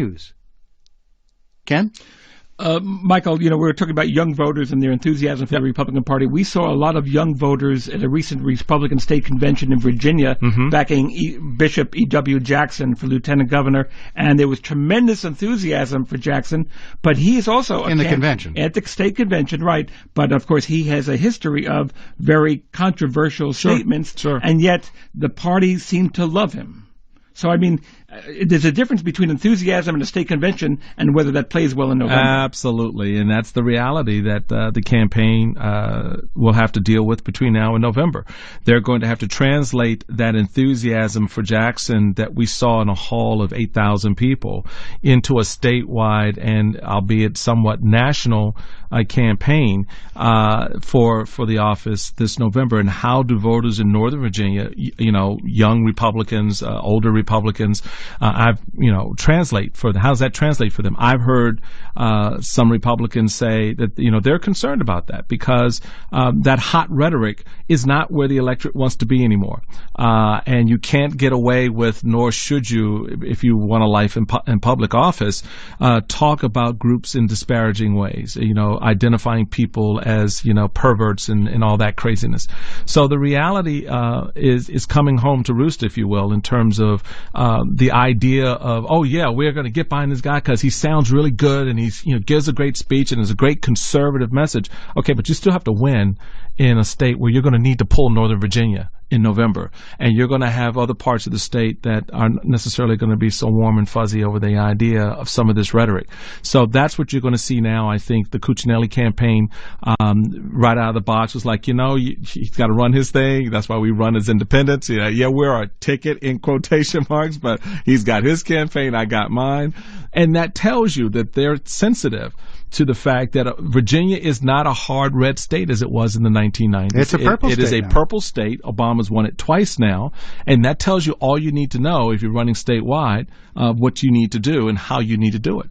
choose. Ken? Michael, we were talking about young voters and their enthusiasm for the Republican Party. We saw a lot of young voters at a recent Republican state convention in Virginia backing Bishop E.W. Jackson for lieutenant governor, and there was tremendous enthusiasm for Jackson, but he is also in the convention. At the state convention, right. But, of course, he has a history of very controversial statements, and yet the party seemed to love him. So, I mean, there's a difference between enthusiasm and a state convention and whether that plays well in November. Absolutely, and that's the reality that the campaign will have to deal with between now and November. They're going to have to translate that enthusiasm for Jackson that we saw in a hall of 8,000 people into a statewide and albeit somewhat national campaign for the office this November. And how do voters in Northern Virginia, young Republicans, older Republicans, translate for them? How does that translate for them? I've heard some Republicans say that they're concerned about that because that hot rhetoric is not where the electorate wants to be anymore, and you can't get away with, nor should you, if you want a life in public office, talk about groups in disparaging ways. Identifying people as perverts and all that craziness. So the reality is coming home to roost, if you will, in terms of the idea of, we're going to get behind this guy because he sounds really good and he's gives a great speech and is a great conservative message. Okay, but you still have to win in a state where you're going to need to pull Northern Virginia in November, and you're going to have other parts of the state that aren't necessarily going to be so warm and fuzzy over the idea of some of this rhetoric. So that's what you're going to see now. I think the Cuccinelli campaign right out of the box was like, he's got to run his thing. That's why we run as independents. We're a ticket in quotation marks, but he's got his campaign, I got mine. And that tells you that they're sensitive to the fact that Virginia is not a hard red state as it was in the 1990s. It's a purple state. It is a purple state. Obama's won it twice now, and that tells you all you need to know if you're running statewide, what you need to do and how you need to do it.